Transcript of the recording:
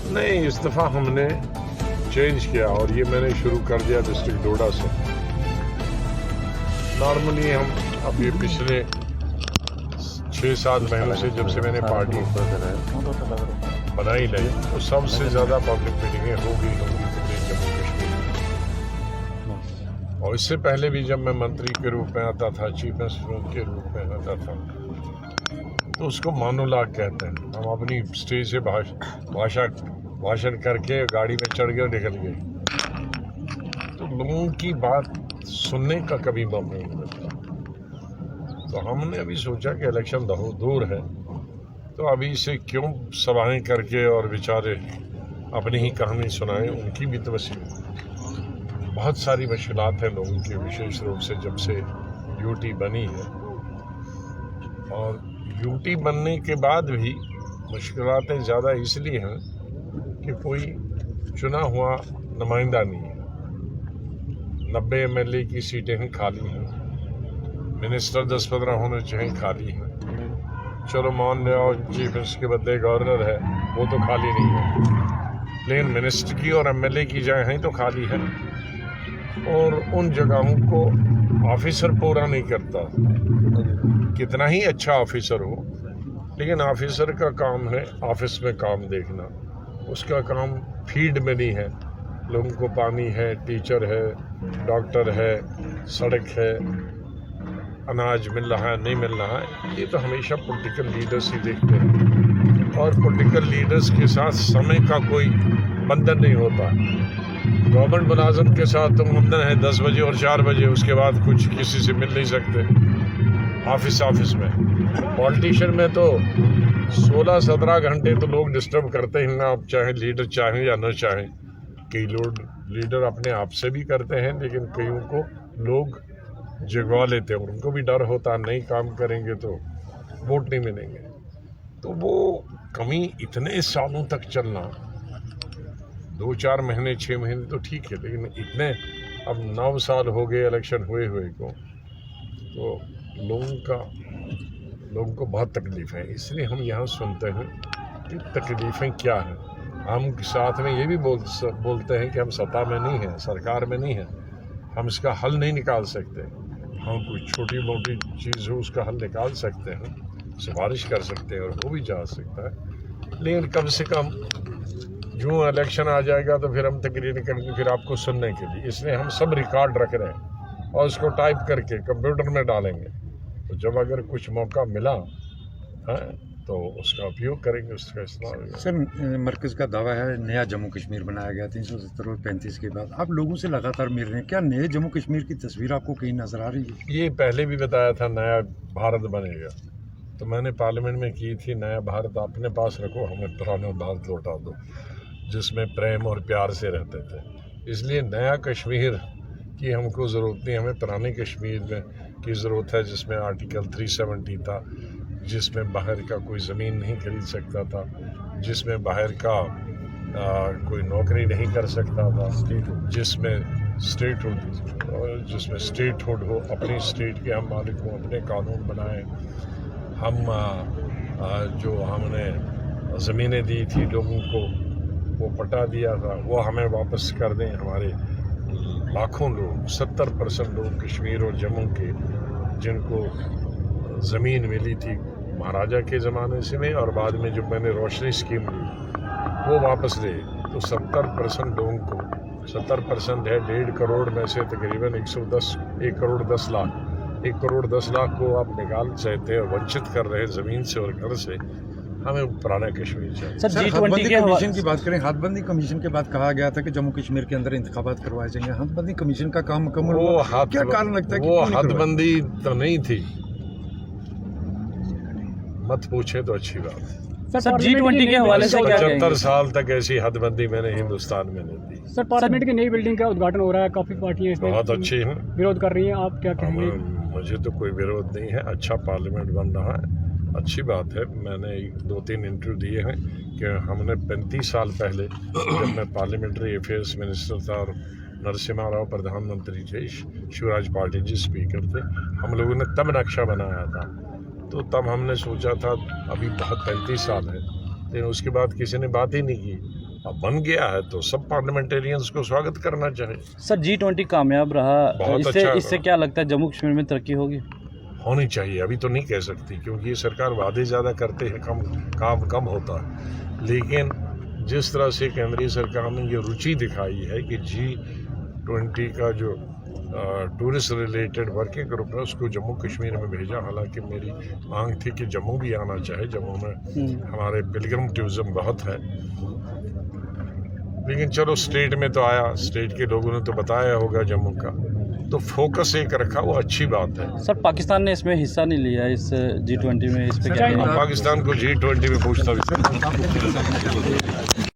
नहीं, इस दफ़ा हमने चेंज किया और ये मैंने शुरू कर दिया डिस्ट्रिक्ट डोडा से। नॉर्मली हम अभी पिछले 6-7 महीनों से जब से मैंने पार्टी बनाई नहीं, तो सबसे ज़्यादा पब्लिक मीटिंगें होंगी जम्मू कश्मीर में। और इससे पहले भी जब मैं मंत्री के रूप में आता था, चीफ मिनिस्टर के रूप में आता था, तो उसको मोनोलॉग कहते हैं। हम अपनी स्टेज से भाषण करके गाड़ी में चढ़ गए और निकल गए, तो लोगों की बात सुनने का कभी मौका नहीं मिलता। तो हमने अभी सोचा कि इलेक्शन दूर है, तो अभी से क्यों सभाएं करके और बेचारे अपनी ही कहानी सुनाएं। उनकी भी तो बहुत सारी मुश्किलात हैं लोगों की, विशेष रूप से जब से यूटी बनी है। और यूटी बनने के बाद भी मुश्किलातें ज़्यादा इसलिए हैं कि कोई चुना हुआ नुमाइंदा नहीं है। 90 MLA की सीटें हैं खाली हैं, मिनिस्टर 10-15 होने चाहिए खाली हैं। चलो मान लो चीफ मिनिस्टर के बदले गवर्नर है, वो तो खाली नहीं है, लेकिन मिनिस्टर की और MLA की जगह हैं तो खाली है। और उन जगहों को ऑफिसर पूरा नहीं करता, कितना ही अच्छा ऑफिसर हो, लेकिन ऑफिसर का काम है ऑफिस में काम देखना, उसका काम फील्ड में नहीं है। लोगों को पानी है, टीचर है, डॉक्टर है, सड़क है, अनाज मिल रहा है नहीं मिल रहा है, ये तो हमेशा पॉलिटिकल लीडर्स ही देखते हैं। और पॉलिटिकल लीडर्स के साथ समय का कोई बंधन नहीं होता। गवर्नमेंट मुलाजिम के साथ तो बंधन है 10 बजे और 4 बजे, उसके बाद कुछ किसी से मिल नहीं सकते ऑफिस में। पॉलिटिशियन में तो 16-17 घंटे तो लोग डिस्टर्ब करते हैं, आप चाहे लीडर चाहें या न चाहें। कई लोग लीडर अपने आप से भी करते हैं, लेकिन कईयों को लोग जगवा लेते हैं, उनको भी डर होता है नहीं काम करेंगे तो वोट नहीं मिलेंगे। तो वो कमी इतने सालों तक चलना, 2-4 महीने 6 महीने तो ठीक है, लेकिन इतने अब 9 साल हो गए इलेक्शन हुए को, तो लोगों को बहुत तकलीफ है। इसलिए हम यहाँ सुनते हैं कि तकलीफ़ें क्या हैं। हम साथ में ये भी बोलते हैं कि हम सत्ता में नहीं हैं, सरकार में नहीं हैं, हम इसका हल नहीं निकाल सकते। हम कोई छोटी मोटी चीज़ हो उसका हल निकाल सकते हैं, सिफारिश कर सकते हैं और हो भी जा सकता है, लेकिन कम से कम जो इलेक्शन आ जाएगा तो फिर हम तकरीर करेंगे फिर आपको सुनने के लिए। इसलिए हम सब रिकॉर्ड रख रहे हैं और उसको टाइप करके कंप्यूटर में डालेंगे, तो जब अगर कुछ मौका मिला है तो उसका उपयोग करेंगे, उसका इस्तेमाल। सर, मरकज़ का दावा है नया जम्मू कश्मीर बनाया गया 370 और 35 के बाद। आप लोगों से लगातार मिल रहे हैं, क्या नए जम्मू कश्मीर की तस्वीर आपको कहीं नज़र आ रही है? ये पहले भी बताया था नया भारत बनेगा, तो मैंने पार्लियामेंट में की थी, नया भारत अपने पास रखो, हमें पुराना भारत लौटा दो जिसमें प्रेम और प्यार से रहते थे। इसलिए नया कश्मीर की हमको ज़रूरत नहीं, हमें पुराने कश्मीर में की ज़रूरत है जिसमें आर्टिकल 370 था, जिसमें बाहर का कोई ज़मीन नहीं खरीद सकता था, जिसमें बाहर का कोई नौकरी नहीं कर सकता था, जिसमें स्टेटहुड हो, अपनी स्टेट के हम मालिक हों, अपने कानून बनाएं। हम जो हमने ज़मीनें दी थी लोगों को, वो पटा दिया था, वो हमें वापस कर दें। हमारे लाखों लोग, 70% लोग कश्मीर और जम्मू के, जिनको ज़मीन मिली थी महाराजा के ज़माने से में और बाद में जब मैंने रोशनी स्कीम ली, वो वापस ले, तो 70% लोगों को, 70% है 1.5 करोड़ में से तकरीबन 1 करोड़ 10 लाख, 1 करोड़ 10 लाख को आप निकाल सकते हैं और वंचित कर रहे हैं ज़मीन से और घर से। हमें पुराना कश्मीर चाहिए। सर, हदबंदी कमीशन की बात करें, हदबंदी कमीशन के बाद कहा गया था कि जम्मू कश्मीर के अंदर इंतखाबात करवाए जाएंगे। हदबंदी कमीशन का काम मुकम्मल हुआ? क्या कारण लगता है? वो हदबंदी तो नहीं थी, मत पूछे तो अच्छी बात। सर, G20 के हवाले से 75 साल तक ऐसी हदबंदी मैंने हिंदुस्तान में नहीं दी। सर, पार्लियामेंट की नई बिल्डिंग का उद्घाटन हो रहा है, काफ़ी पार्टियां इसमें बहुत अच्छी हैं, विरोध कर रही हैं, आप क्या कहेंगे? मुझे तो कोई विरोध नहीं है, अच्छा पार्लियामेंट बन रहा है, अच्छी बात है। मैंने 2-3 इंटरव्यू दिए हैं कि हमने 35 साल पहले जब मैं पार्लियामेंट्री अफेयर्स मिनिस्टर था और नरसिम्हा राव प्रधानमंत्री थे, शिवराज पाटिल जी स्पीकर थे, हम लोगों ने तब नक्शा बनाया था। तो तब हमने सोचा था अभी बहुत 35 साल है, लेकिन उसके बाद किसी ने बात ही नहीं की। अब बन गया है तो सब पार्लियामेंटेरियंस को स्वागत करना चाहिए। सर G20 कामयाब रहा, बहुत इससे अच्छा इससे रहा। क्या लगता है जम्मू कश्मीर में तरक्की होगी? होनी चाहिए, अभी तो नहीं कह सकती क्योंकि ये सरकार वादे ज़्यादा करते हैं, काम कम होता है। लेकिन जिस तरह से केंद्रीय सरकार ने ये रुचि दिखाई है कि G20 का जो टूरिस्ट रिलेटेड वर्किंग ग्रुप है उसको जम्मू कश्मीर में भेजा, हालांकि मेरी मांग थी कि जम्मू भी आना चाहे, जम्मू में हमारे पिलग्रिम टूरिज्म बहुत है। लेकिन चलो स्टेट में तो आया, स्टेट के लोगों ने तो बताया होगा जम्मू का, तो फोकस एक रखा, वो अच्छी बात है। सर पाकिस्तान ने इसमें हिस्सा नहीं लिया इस G20 में, इस पे क्या सर, कहेंगे? पाकिस्तान को G20 में पूछता भी